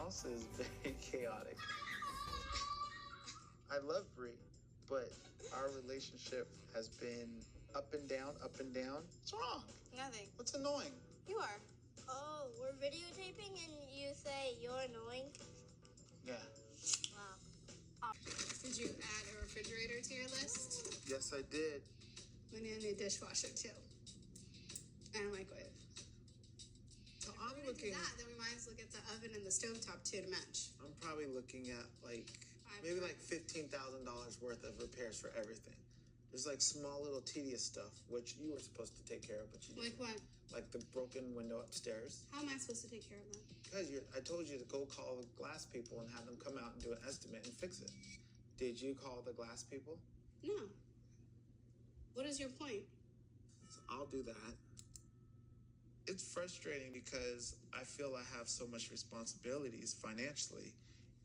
house is very chaotic. I love Bree, but our relationship has been up and down, up and down. What's wrong? Nothing. What's annoying? You are. Oh, we're videotaping and you say you're annoying? Yeah. Wow. Did you add a refrigerator to your list? Yes, I did. We need a new dishwasher too. And a microwave. So If I'm we're gonna looking. do that, then we might as well get the oven and the stovetop too to match. I'm probably looking at maybe like $15,000 worth of repairs for everything. There's like small little tedious stuff, which you were supposed to take care of, but you didn't. Like what? Like the broken window upstairs. How am I supposed to take care of that? Because I told you to go call the glass people and have them come out and do an estimate and fix it. Did you call the glass people? No. What is your point? So I'll do that. It's frustrating because I feel I have so much responsibilities financially,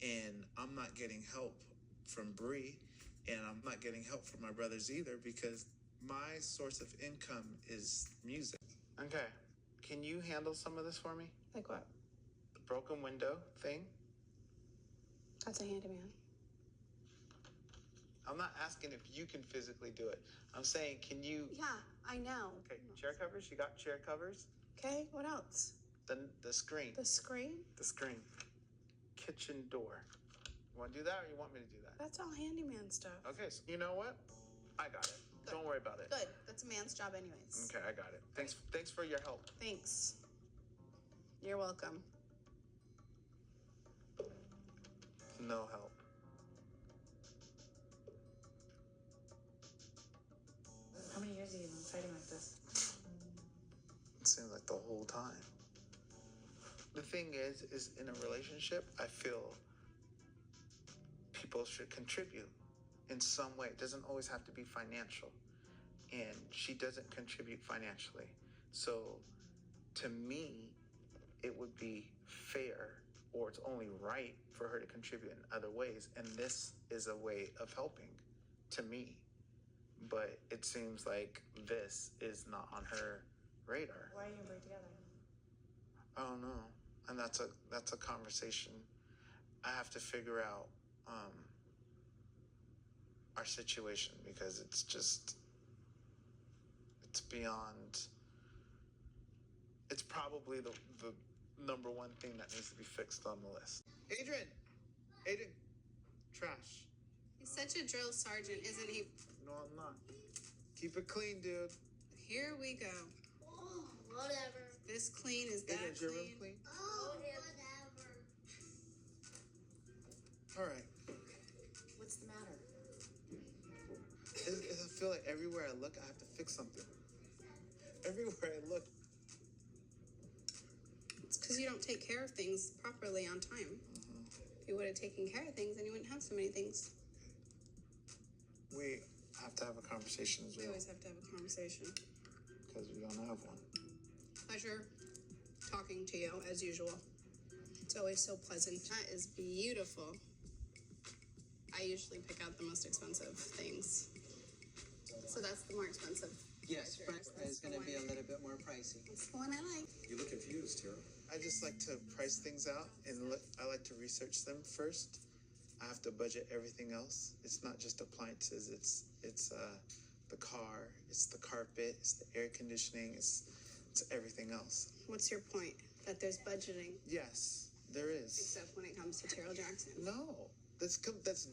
and I'm not getting help from Bree, and I'm not getting help from my brothers either because my source of income is music. Okay, can you handle some of this for me? Like what? The broken window thing? That's a handyman. I'm not asking if you can physically do it. I'm saying, can you... Yeah, I know. Okay, chair covers? You got chair covers? Okay, what else? The screen. The screen? The screen. Kitchen door. You want to do that or you want me to do that? That's all handyman stuff. Okay, so you know what? I got it. Good. Don't worry about it. Good. That's a man's job anyways. Okay, I got it. Thanks for your help. Thanks. You're welcome. No help. How many years have you been fighting like this? It seems like the whole time. The thing is in a relationship, I feel people should contribute in some way. It doesn't always have to be financial. And she doesn't contribute financially. So to me, it would be fair, or it's only right for her to contribute in other ways. And this is a way of helping to me. But it seems like this is not on her radar. Why are you and Brie together? I don't know. And that's a conversation I have to figure out our situation, because it's beyond. It's probably the number one thing that needs to be fixed on the list. Adrian, trash. He's such a drill sergeant, isn't he? No, I'm not. Keep it clean, dude. Here we go. Oh, whatever. This clean is that Adrian, is your room clean. clean? Oh, whatever. All right. What's the matter? I feel like everywhere I look, I have to fix something. Everywhere I look. It's because you don't take care of things properly on time. Mm-hmm. If you would have taken care of things, then you wouldn't have so many things. We have to have a conversation as We well, always have to have a conversation. because we don't have one. Pleasure talking to you, as usual. It's always so pleasant. That is beautiful. I usually pick out the most expensive things. So that's the more expensive. Yes, pleasure. first That's is the going to be a one- little bit more pricey. That's the one I like. You look confused, Taryll. I just like to price things out, and I like to research them first. I have to budget everything else. It's not just appliances. It's the car. It's the carpet. It's the air conditioning. It's everything else. What's your point? That there's budgeting, Yes, there is. except when it comes to Taryll Jackson. No, that's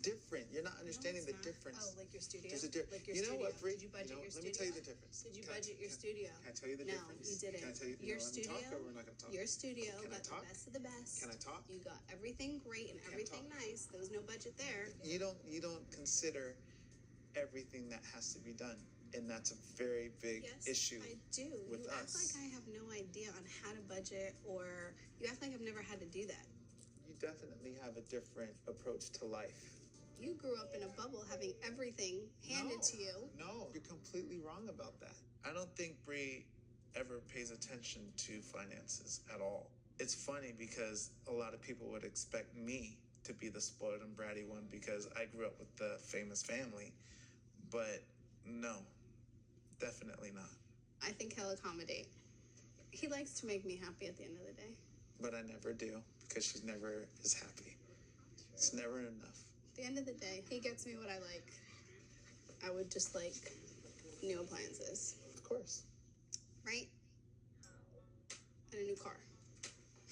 different. You're not understanding the difference. Oh, like your studio? There's a difference. Like your You know studio. what, Bree? Did you budget your Let studio? me tell you the difference. Did you Can I- budget your can- studio? Can I tell you the difference? No, you didn't. Can I tell you? Your Let me studio. talk, or we're not going to talk. Your studio Can I got talk? the best of the best. Can I talk? You got everything great and Can I everything talk? nice. There was no budget there. You don't consider everything that has to be done, and that's a very big Yes, issue I do. with you us. act like I have no idea on how to budget, or you act like I've never had to do that. You definitely have a different approach to life. You grew up in a bubble having everything handed to you. No, you're completely wrong about that. I don't think Bree ever pays attention to finances at all. It's funny because a lot of people would expect me to be the spoiled and bratty one because I grew up with the famous family, but no, definitely not. I think he'll accommodate. He likes to make me happy at the end of the day. But I never do. because she never is happy. It's never enough. At the end of the day, he gets me what I like. I would just like new appliances. Of course. Right? And a new car.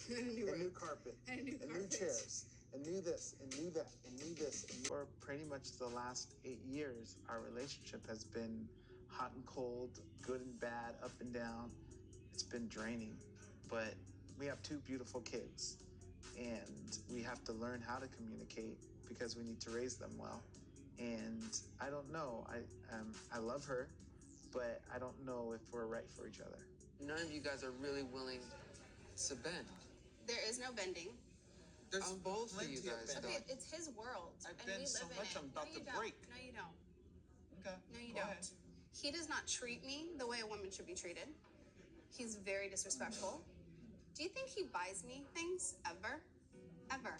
And a new A new carpet. And a new and carpet. new chairs. And new this, and new that, and new this. And for pretty much the last 8 years, our relationship has been hot and cold, good and bad, up and down. It's been draining. But we have 2 beautiful kids. And we have to learn how to communicate because we need to raise them well. And I don't know. I love her, but I don't know if we're right for each other. None of you guys are really willing to bend. There is no bending. There's On both of you plenty of guys, bending. Okay, it's his world. I've and been we so live much, in it. I'm about no, you to don't. break. No, you don't. Okay. No, you Go don't. ahead. He does not treat me the way a woman should be treated. He's very disrespectful. Do you think he buys me things ever? Ever.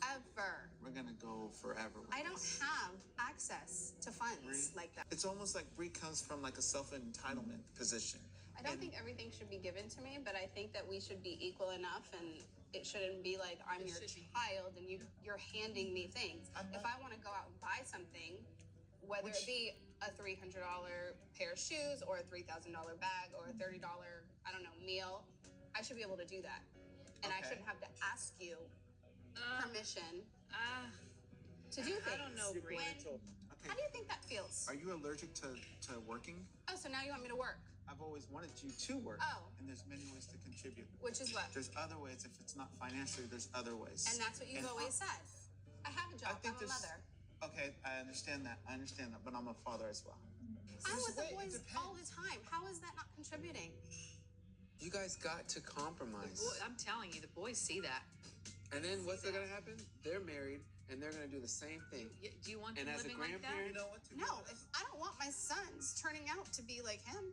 Ever. We're gonna go forever with I don't this. have access to funds Bree? like that. It's almost like Bree comes from like a self-entitlement position. I don't And think everything should be given to me, but I think that we should be equal enough, and it shouldn't be like I'm your child and you're handing me things. I'm If not- I want to go out and buy something, whether Which- it be a $300 pair of shoes or a $3,000 bag or a $30, I don't know, meal, I should be able to do that. And I Okay. shouldn't have to ask you permission to do things. I don't know, Bree. Okay. How do you think that feels? Are you allergic to working? Oh, so now you want me to work, I've always wanted you to work. Oh. And there's many ways to contribute. which is what? There's other ways. If it's not financially, there's other ways. And that's what you've And always said. I have a job. I'm a there's- mother. Okay, I understand that. But I'm a father as well. I'm with the It boys depends. all the time. How is that not contributing? You guys got to compromise. Boy, I'm telling you, the boys see that. And then what's gonna happen? They're married and they're gonna do the same thing. Do you want And them as a living like that? grandparent, You know what? To be No, honest, I don't want my sons turning out to be like him.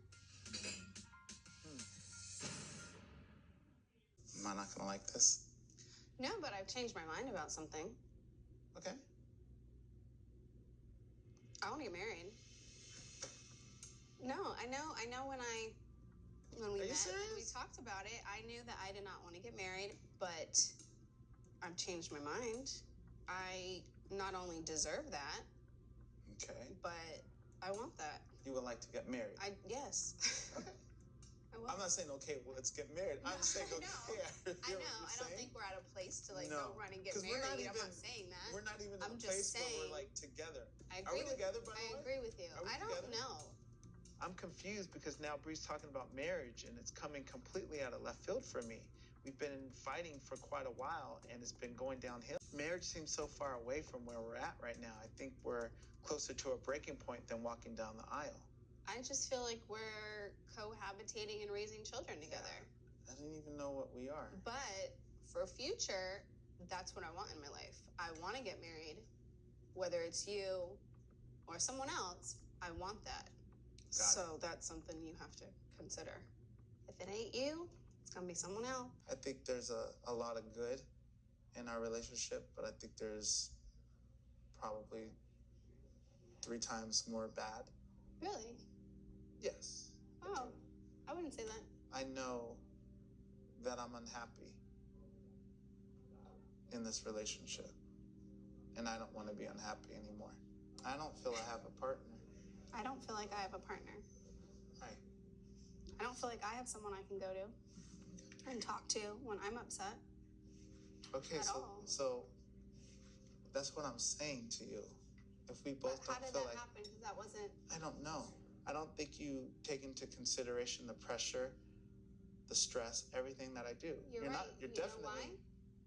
Am I not gonna like this? No, but I've changed my mind about something. Okay. I want to get married. No, I know. When we Are you met and we serious? talked about it, I knew that I did not want to get married, but I've changed my mind. I not only deserve that, Okay. but I want that. You would like to get married. Yes. Okay. I will. I'm not saying okay, well, let's get married. I'm saying I okay. know. I I know. I don't think we're at a place to like No. go run and get 'Cause we're married. not I'm even- not saying that. we're not even in I'm a just place where saying- we're like together. I Are we agree with, together, by the I way? agree with you. Are we I don't together? know. I'm confused because now Bree's talking about marriage and it's coming completely out of left field for me. We've been fighting for quite a while and it's been going downhill. Marriage seems so far away from where we're at right now. I think we're closer to a breaking point than walking down the aisle. I just feel like we're cohabitating and raising children together. I don't even know what we are. But for future, that's what I want in my life. I want to get married, whether it's you or someone else. I want that. So that's something you have to consider. If it ain't you, it's gonna be someone else. I think there's a lot of good in our relationship, but I think there's probably 3 times more bad. Really? Yes. I Oh, do. I wouldn't say that. I know that I'm unhappy in this relationship. And I don't want to be unhappy anymore. I don't feel I have a partner. I don't feel like I have a partner. Right. I don't feel like I have someone I can go to and talk to when I'm upset. Okay, At so all. so that's what I'm saying to you. If we But both how don't did feel that like happen? Because that wasn't. I don't know. I don't think you take into consideration the pressure, the stress, everything that I do. You're right. not you're you definitely know why?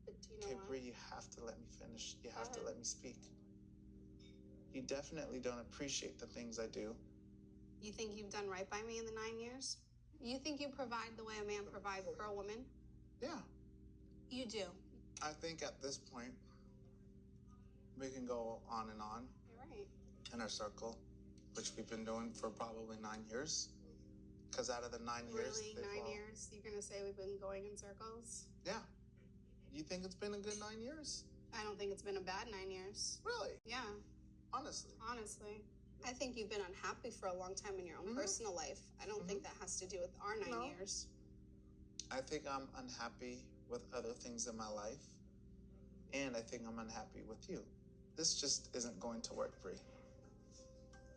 But do you know okay, why? Bree, you have to let me finish. You have to ahead. let me speak. You definitely don't appreciate the things I do. You think you've done right by me in the 9 years? You think you provide the way a man provides for a woman? Yeah. You do. I think at this point we can go on and on You're right. in our circle, which we've been doing for probably 9 years. Because out of the 9 years, Really? they've 9 all- years? You're going to say we've been going in circles? Yeah. You think it's been a good 9 years? I don't think it's been a bad 9 years. Really? Yeah, Honestly. honestly. I think you've been unhappy for a long time in your own Mhm. personal life. I don't think that has to do with our 9 No. years. I think I'm unhappy with other things in my life, and I think I'm unhappy with you. This just isn't going to work, Brie.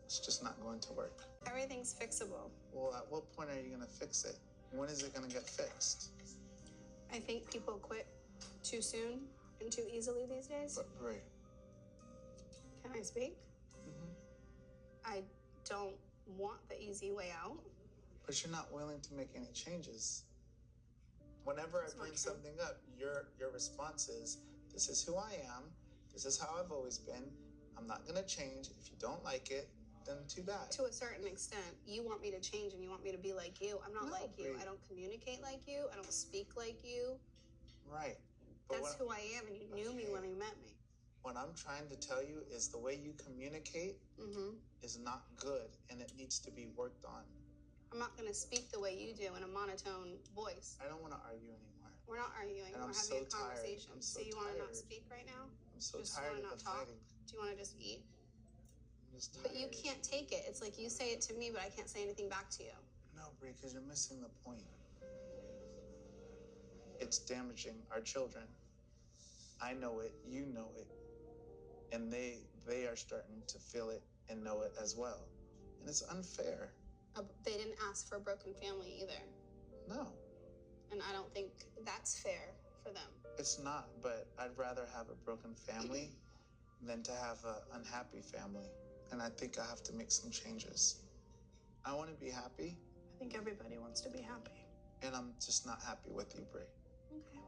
It's just not going to work. Everything's fixable. Well, at what point are you going to fix it? When is it going to get fixed? I think people quit too soon and too easily these days. But Brie. Can I speak? Mm-hmm. I don't want the easy way out. But you're not willing to make any changes. Whenever I bring something up, your response is, this is who I am. This is how I've always been. I'm not going to change. If you don't like it, then too bad. To a certain extent, you want me to change and you want me to be like you. I'm not like you. I don't communicate like you. I don't speak like you. Right. That's who I am, and you knew me when you met me. What I'm trying to tell you is the way you communicate is not good, and it needs to be worked on. I'm not going to speak the way you do in a monotone voice. I don't want to argue anymore. We're not arguing. And We're having a conversation. So you want to not speak right now? I'm so just tired want to of not talk? fighting. Do you want to just eat? I'm just tired. But you can't take it. It's like you say it to me, but I can't say anything back to you. No, Brie, because you're missing the point. It's damaging our children. I know it. You know it. And they are starting to feel it and know it as well. And it's unfair. They didn't ask for a broken family either. No. And I don't think that's fair for them. It's not, but I'd rather have a broken family than to have an unhappy family. And I think I have to make some changes. I want to be happy. I think everybody wants to be happy. And I'm just not happy with you, Brie. Okay.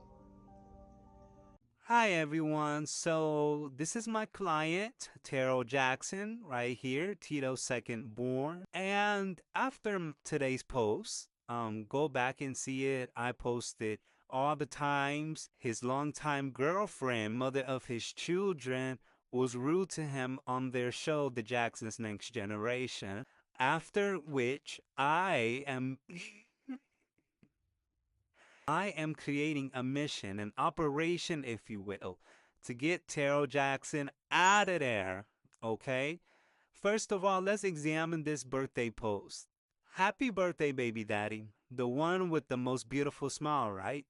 Hi everyone, so this is my client, Taryll Jackson, right here, Tito's second born. And after today's post, go back and see it. I posted all the times his longtime girlfriend, mother of his children, was rude to him on their show, The Jacksons Next Generation. After which I am creating a mission, an operation, if you will, to get Taryll Jackson out of there, okay? First of all, let's examine this birthday post. Happy birthday, baby daddy. The one with the most beautiful smile, right?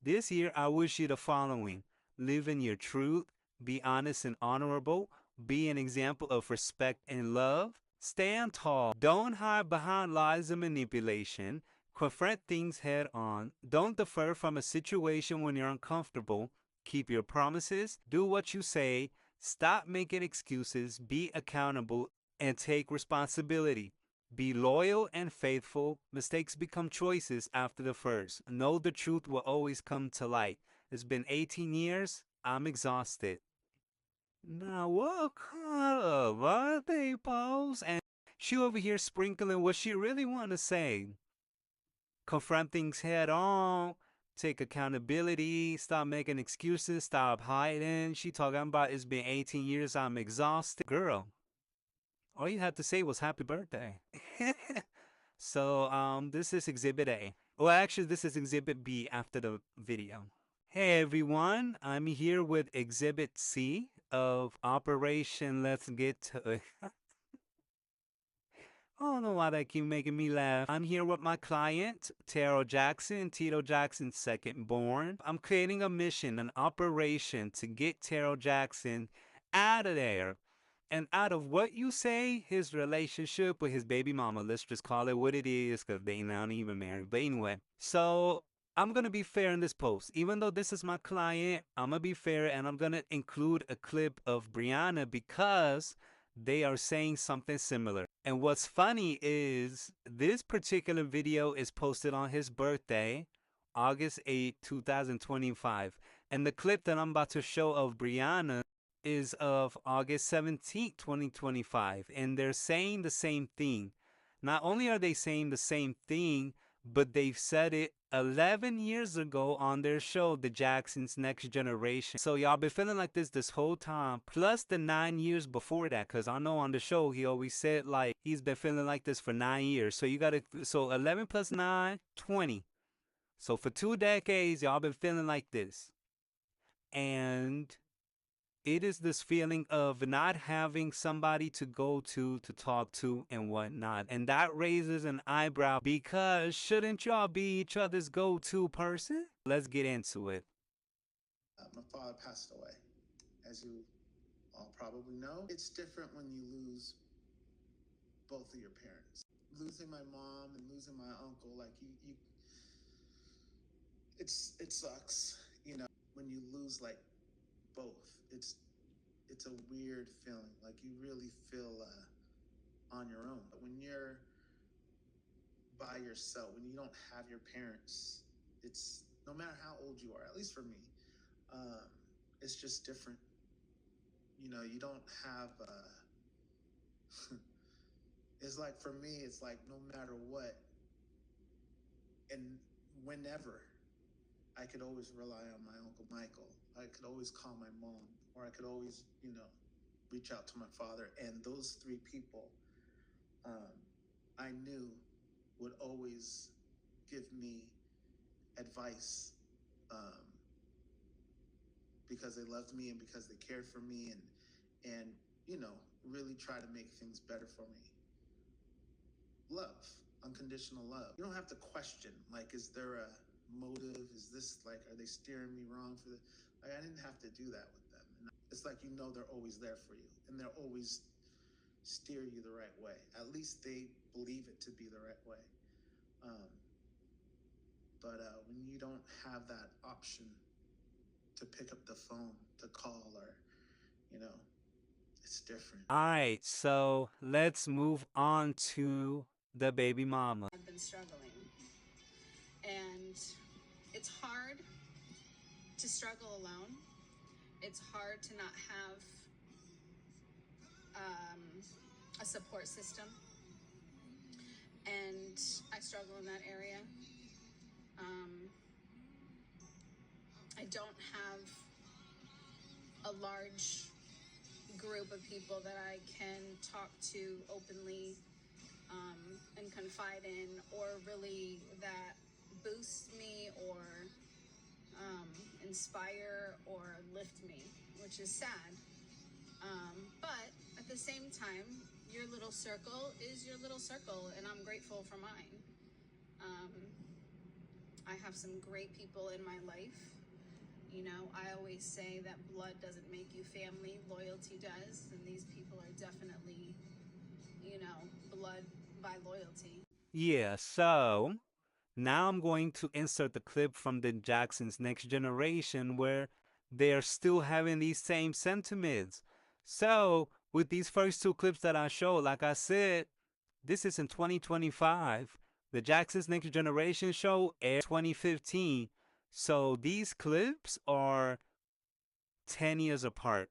This year, I wish you the following. Live in your truth, be honest and honorable, be an example of respect and love, stand tall, don't hide behind lies and manipulation, confront things head on. Don't defer from a situation when you're uncomfortable. Keep your promises. Do what you say. Stop making excuses. Be accountable and take responsibility. Be loyal and faithful. Mistakes become choices after the first. Know the truth will always come to light. It's been 18 years. I'm exhausted. Now what kind of birthday pose? And she over here sprinkling what she really want to say. Confront things head on, take accountability, stop making excuses, stop hiding. She talking about it's been 18 years, I'm exhausted. Girl, all you had to say was happy birthday. So this is exhibit A. Well, actually, this is exhibit B after the video. Hey everyone, I'm here with exhibit C of Operation Let's Get to It. I don't know why that keep making me laugh. I'm here with my client, Taryll Jackson, Tito Jackson's second born. I'm creating a mission, an operation to get Taryll Jackson out of there. And out of what you say, his relationship with his baby mama, let's just call it what it is, because they not even married. But anyway, so I'm going to be fair in this post. Even though this is my client, I'm going to be fair, and I'm going to include a clip of Brianna because they are saying something similar. And what's funny is this particular video is posted on his birthday, August 8, 2025. And the clip that I'm about to show of Brianna is of August 17, 2025. And they're saying the same thing. Not only are they saying the same thing, but they've said it 11 years ago on their show, The Jacksons Next Generation. So y'all been feeling like this whole time, plus the 9 years before that, because I know on the show he always said like he's been feeling like this for 9 years. So you gotta, so 11 plus 9, 20. So for 2 decades, y'all been feeling like this. And it is this feeling of not having somebody to go to talk to and whatnot. And that raises an eyebrow because shouldn't y'all be each other's go-to person? Let's get into it. My father passed away, as you all probably know. It's different when you lose both of your parents. Losing my mom and losing my uncle, like you it sucks, you know, when you lose like both. It's a weird feeling. Like you really feel on your own. But when you're by yourself, when you don't have your parents, it's no matter how old you are, at least for me, it's just different. You know, you don't have it's like for me, it's like no matter what and whenever, I could always rely on my Uncle Michael. I could always call my mom, or I could always, you know, reach out to my father. And those three people, I knew would always give me advice, because they loved me and because they cared for me, and you know, really try to make things better for me. Love, unconditional love. You don't have to question, like, is there a motive? Is this like, are they steering me wrong for the? Like, I didn't have to do that with them. And it's like, you know, they're always there for you, and they'll always steer you the right way. At least they believe it to be the right way. But when you don't have that option to pick up the phone to call, or you know, it's different. All right, so let's move on to the baby mama. I've been struggling, and it's hard to struggle alone. It's hard to not have a support system, and I struggle in that area. I don't have a large group of people that I can talk to openly, and confide in, or really that boost me or inspire or lift me, which is sad. But at the same time, your little circle is your little circle, and I'm grateful for mine. I have some great people in my life. You know, I always say that blood doesn't make you family, loyalty does, and these people are definitely, you know, blood by loyalty. Yeah, so now I'm going to insert the clip from the Jackson's Next Generation where they're still having these same sentiments. So, with these first two clips that I showed, like I said, this is in 2025. The Jackson's Next Generation show aired 2015. So, these clips are 10 years apart.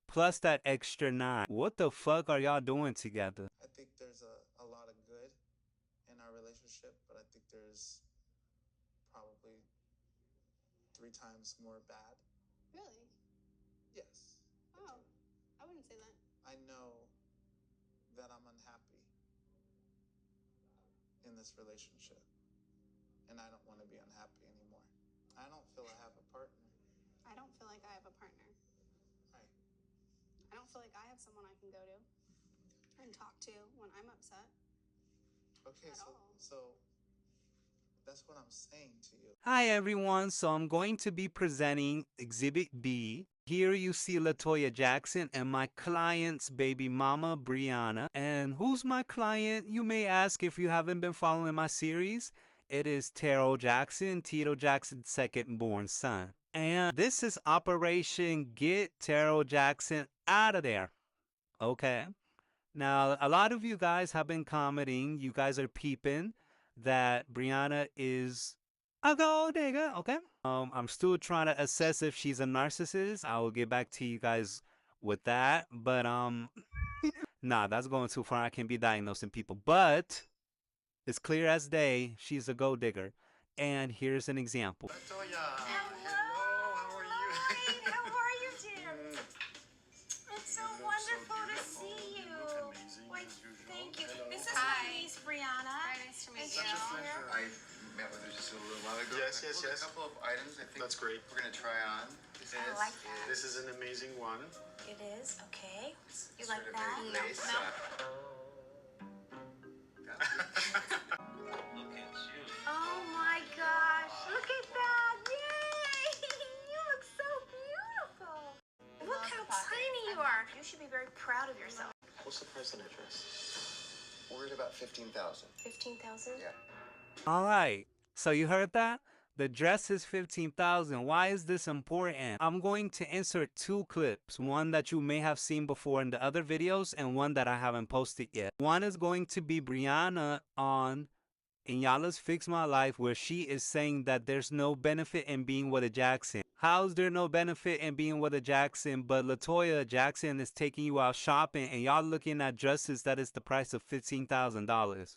Plus that extra 9. What the fuck are y'all doing together? I think there's a lot of good in our relationship, but I think there's probably 3 times more bad. Really? Yes. Oh, I wouldn't say that. I know that I'm unhappy in this relationship, and I don't want to be unhappy anymore. I don't feel I have a partner. I don't feel like I have a partner. Right. I don't feel like I have someone I can go to and talk to when I'm upset. Okay, At all. so that's what I'm saying to you. Hi everyone, so I'm going to be presenting Exhibit B. Here you see Latoya Jackson and my client's baby mama, Brianna. And who's my client, you may ask if you haven't been following my series? It is Taryll Jackson, Tito Jackson's second born son. And this is Operation Get Taryll Jackson Out of There. Okay? Now, a lot of you guys have been commenting, you guys are peeping that Brianna is a gold digger, okay? I'm still trying to assess if she's a narcissist. I will get back to you guys with that. But nah, that's going too far. I can't be diagnosing people. But it's clear as day she's a gold digger. And here's an example. Latoya. Hello, how are you? How are you, dear? It's so wonderful to see you. You look amazing Why, as usual. thank you. Hello. This is Hi. my niece, Brianna. Very nice to meet And you. she's here. I met with her just a little while ago. Yes, I yes, pulled yes. A couple of items I think That's great. we're going to try on. I like that. This is an amazing one. It is? Okay. You Sort like of that? very lace, No. Look at you. Oh my gosh. Look at that. you are. You should be very proud of yourself. What's the price on that dress? Worried about 15,000. 15,000? Yeah. All right. So you heard that? The dress is 15,000. Why is this important? I'm going to insert two clips, one that you may have seen before in the other videos and one that I haven't posted yet. One is going to be Brianna on Inyala's Fix My Life, where she is saying that there's no benefit in being with a Jackson. How's there no benefit in being with a Jackson, but Latoya Jackson is taking you out shopping and y'all looking at dresses that is the price of $15,000?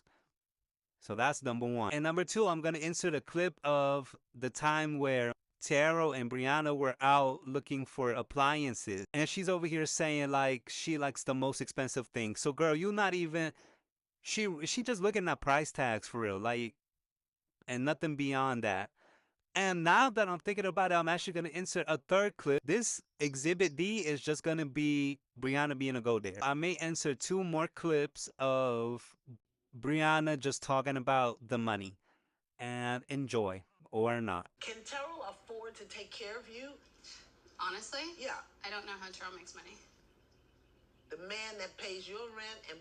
So that's number one. And number two, I'm going to insert a clip of the time where Taryll and Brianna were out looking for appliances. And she's over here saying like she likes the most expensive thing. So girl, you not even, she just looking at price tags for real. Like, and nothing beyond that. And now that I'm thinking about it, I'm actually going to insert a third clip. This Exhibit D is just going to be Brianna being a go there. I may insert two more clips of Brianna just talking about the money, and enjoy or not. Can Taryll afford to take care of you? Honestly? Yeah. I don't know how Taryll makes money. The man that pays your rent and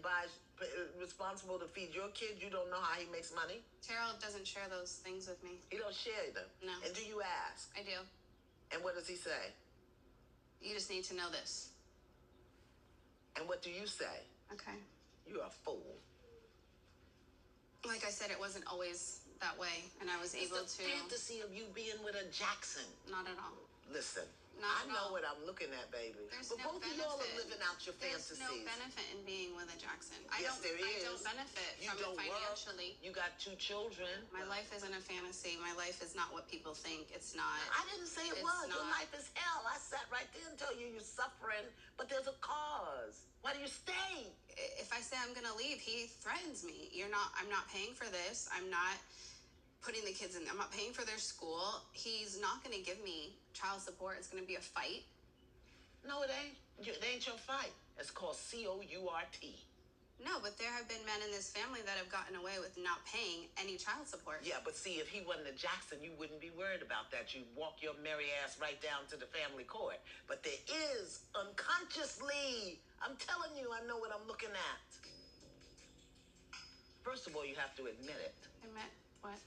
responsible to feed your kids, you don't know how he makes money? Taryll doesn't share those things with me. He don't share them? No. And do you ask? I do. And what does he say? You just need to know this. And what do you say? Okay. You're a fool. Like I said, it wasn't always that way, and I was able It's to. the fantasy of you being with a Jackson. Not at all. Listen, Not I at know all. what I'm looking at, baby. There's but no both benefit. of y'all are living out your There's fantasies. no benefit in being with a Jackson. Yes, there I is. don't benefit You from don't it financially. work. You got 2 children. My life isn't a fantasy. My life is not what people think. It's not. I didn't say it It's was. Your not. life is hell. I sat right there and tell you you're suffering, but there's a cause. Why do you stay? If I say I'm gonna leave, he threatens me. I'm not paying for this. I'm not putting the kids in. I'm not paying for their school. He's not gonna give me child support. It's gonna be a fight. No, it ain't. It ain't your fight. It's called COURT. No, but there have been men in this family that have gotten away with not paying any child support. Yeah, but see, if he wasn't a Jackson, you wouldn't be worried about that. You'd walk your merry ass right down to the family court. But there is, unconsciously, I'm telling you, I know what I'm looking at. First of all, you have to admit it. Admit what?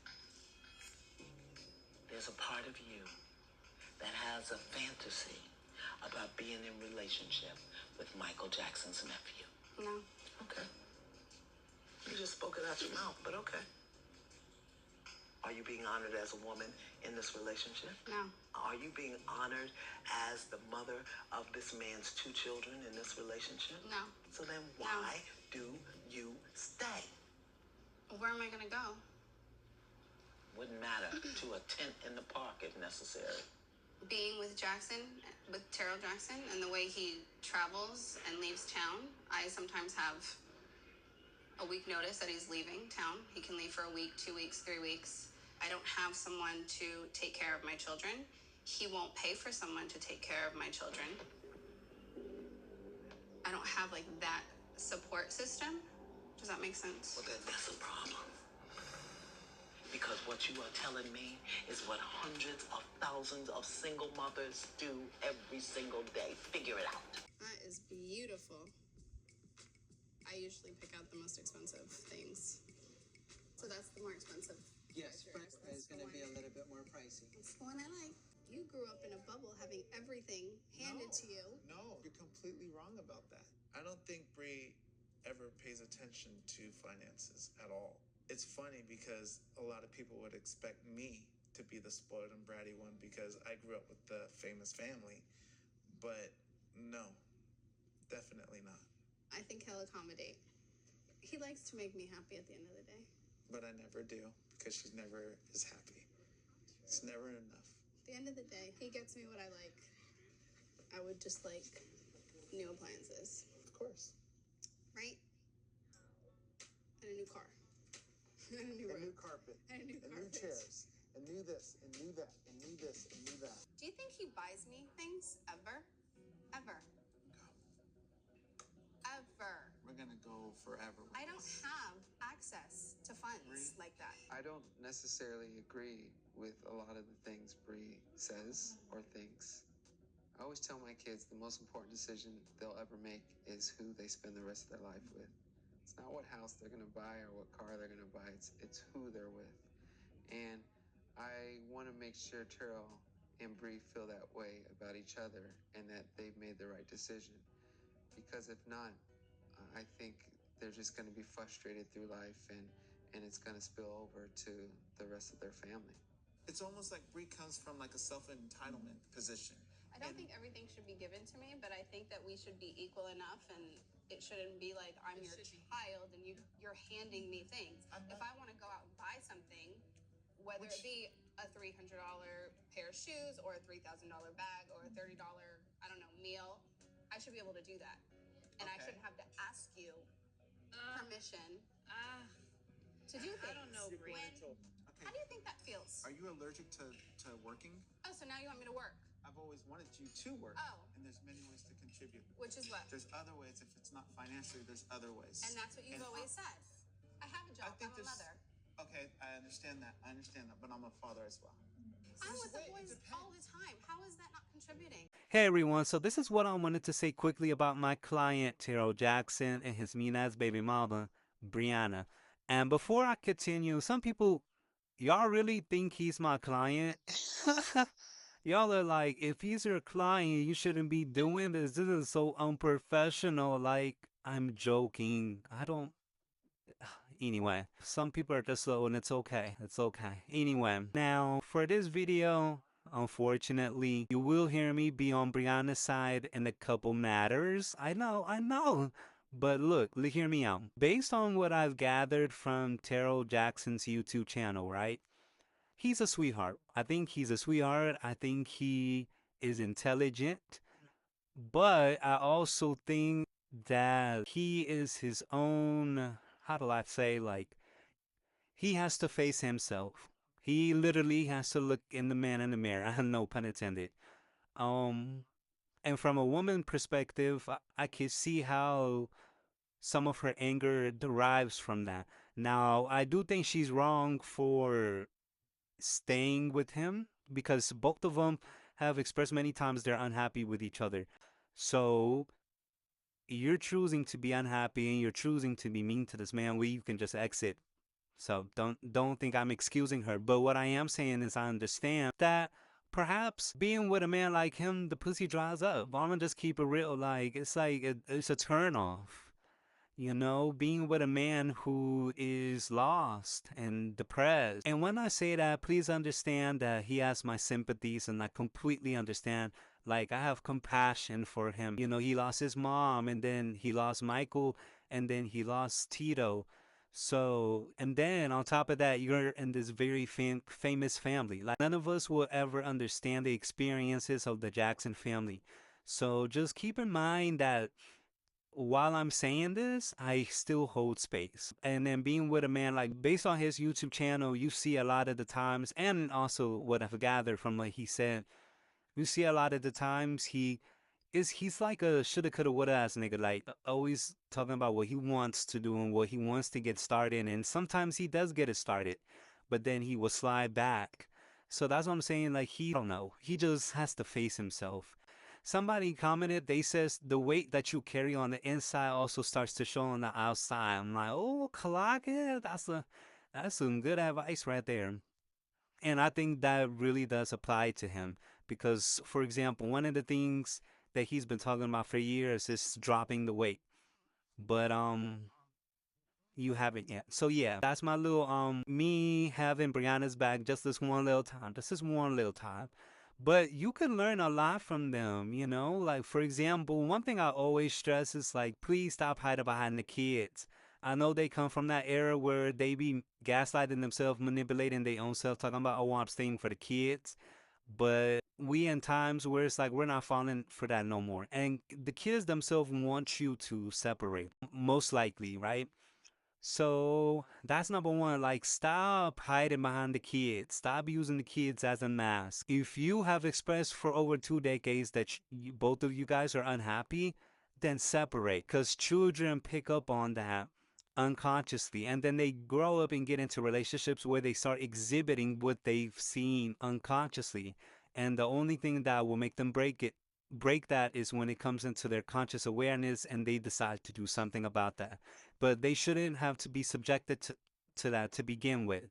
There's a part of you that has a fantasy about being in relationship with Michael Jackson's nephew. No. Okay. You just spoke it out your mouth, but okay. Are you being honored as a woman in this relationship? No. Are you being honored as the mother of this man's 2 children in this relationship? No. So then why do you stay? Where am I gonna go? Wouldn't matter. To a tent in the park if necessary. Being with Jackson, with Taryll Jackson, and the way he travels and leaves town, I sometimes have a week notice that he's leaving town. He can leave for a week, 2 weeks, 3 weeks. I don't have someone to take care of my children. He won't pay for someone to take care of my children. I don't have like that support system. Does that make sense? Well, then that's a problem. Because what you are telling me is what hundreds of thousands of single mothers do every single day. Figure it out. That is beautiful. I usually pick out the most expensive things. So that's the more expensive. Yes, but it's going to be a little bit more pricey. That's the one I like. You grew up in a bubble having everything handed to you. No, you're completely wrong about that. I don't think Bree ever pays attention to finances at all. It's funny because a lot of people would expect me to be the spoiled and bratty one because I grew up with the famous family. But no, definitely not. I think he'll accommodate. He likes to make me happy at the end of the day. But I never do because she's never is happy. It's never enough. At the end of the day, he gets me what I like. I would just like new appliances. Of course. Right? And a new car. And a new And room. new carpet. And a new And carpet. new chairs. And new this. And new that. And new this. And new that. Do you think he buys me things ever? Ever. Ever. We're gonna go forever with I don't this. have access to funds like that. I don't necessarily agree with a lot of the things Bree says or thinks. I always always tell my kids the most important decision they'll ever make is who they spend the rest of their life with. It's not what house they're going to buy or what car they're going to buy. It's who they're with. And I want to make sure Taryll and Bree feel that way about each other and that they've made the right decision. Because if not, I think they're just going to be frustrated through life and it's going to spill over to the rest of their family. It's almost like Bree comes from like a self-entitlement position. I don't think everything should be given to me, but I think that we should be equal enough, and it shouldn't be like I'm your child and you're handing me things. If I want to go out and buy something, whether it be a $300 pair of shoes or a $3,000 bag or a $30, I don't know, meal, I should be able to do that. And I shouldn't have to ask you permission to do things. I don't know, Bree. How do you think that feels? Are you allergic to working? Oh, so now you want me to work? I've always wanted you to work. Oh. And there's many ways to contribute. Which is what? There's other ways. If it's not financially, there's other ways. And that's what you've always said. I have a job. I'm a mother. Okay, I understand that. But I'm a father as well. I'm with the boys all the time. How is that not contributing? Hey everyone, so this is what I wanted to say quickly about my client, Taryll Jackson, and his mean-ass baby mama, Brianna. And before I continue, some people, y'all really think he's my client? Y'all are like, if he's your client, you shouldn't be doing this. This is so unprofessional. Like, I'm joking. I don't... Anyway, some people are just slow and it's okay. It's okay. Anyway, now for this video, unfortunately, you will hear me be on Brianna's side in a couple matters. I know. But look, hear me out. Based on what I've gathered from Taryll Jackson's YouTube channel, right? He's a sweetheart. I think he's a sweetheart. I think he is intelligent. But I also think that he is his own, how do I say, like, he has to face himself. He literally has to look in the man in the mirror. No pun intended. And from a woman perspective, I can see how some of her anger derives from that. Now, I do think she's wrong for staying with him because both of them have expressed many times they're unhappy with each other. So you're choosing to be unhappy and you're choosing to be mean to this man where you can just exit. So don't think I'm excusing her. But what I am saying is I understand that perhaps being with a man like him, the pussy dries up. I'm gonna just keep it real. Like it's a turn off. You know, being with a man who is lost and depressed. And when I say that, please understand that he has my sympathies and I completely understand. Like, I have compassion for him. You know, he lost his mom and then he lost Michael and then he lost Tito. So, and then on top of that, you're in this very famous family. Like, none of us will ever understand the experiences of the Jackson family. So just keep in mind that while I'm saying this, I still hold space. And then being with a man, like based on his YouTube channel, you see a lot of the times, and also what I've gathered from what he said, you see a lot of the times he's like a shoulda, coulda, woulda ass nigga, like always talking about what he wants to do and what he wants to get started. And sometimes he does get it started, but then he will slide back. So that's what I'm saying. Like I don't know. He just has to face himself. Somebody commented, they says the weight that you carry on the inside also starts to show on the outside. I'm like, oh, Kalaka, that's some good advice right there. And I think that really does apply to him because, for example, one of the things that he's been talking about for years is dropping the weight. But you haven't yet. So yeah, that's my little me having Brianna's back just this one little time. Just this one little time. But you can learn a lot from them, you know? Like, for example, one thing I always stress is, like, please stop hiding behind the kids. I know they come from that era where they be gaslighting themselves, manipulating their own self, talking about, oh, I'm staying for the kids. But we in times where it's like we're not falling for that no more. And the kids themselves want you to separate, most likely, right? So that's number one. Like, stop hiding behind the kids. Stop using the kids as a mask. If you have expressed for over 2 decades that both of you guys are unhappy, then separate. Because children pick up on that unconsciously. And then they grow up and get into relationships where they start exhibiting what they've seen unconsciously. And the only thing that will make them break it break that is when it comes into their conscious awareness and they decide to do something about that. But they shouldn't have to be subjected to that to begin with.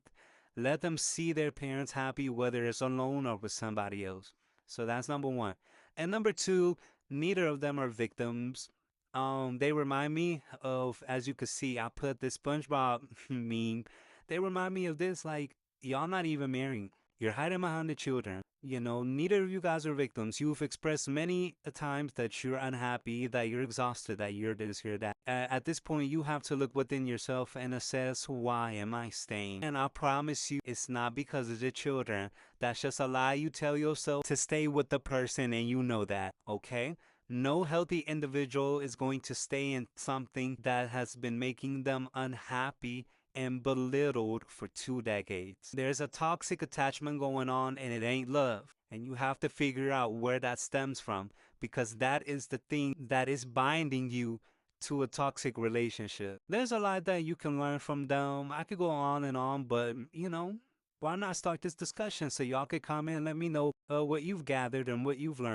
Let them see their parents happy, whether it's alone or with somebody else. So that's number one. And number two, neither of them are victims. They remind me of, as you can see, I put this SpongeBob meme. They remind me of this, like, y'all not even married. You're hiding behind the children. You know, neither of you guys are victims. You've expressed many times that you're unhappy, that you're exhausted, that you're this, you're that. At this point, you have to look within yourself and assess, why am I staying? And I promise you, it's not because of the children. That's just a lie you tell yourself to stay with the person, and you know that, okay? No healthy individual is going to stay in something that has been making them unhappy and belittled for 2 decades. There's a toxic attachment going on, and it ain't love. And you have to figure out where that stems from, because that is the thing that is binding you to a toxic relationship. There's a lot that you can learn from them. I could go on and on, but why not start this discussion so y'all could comment and let me know what you've gathered and what you've learned.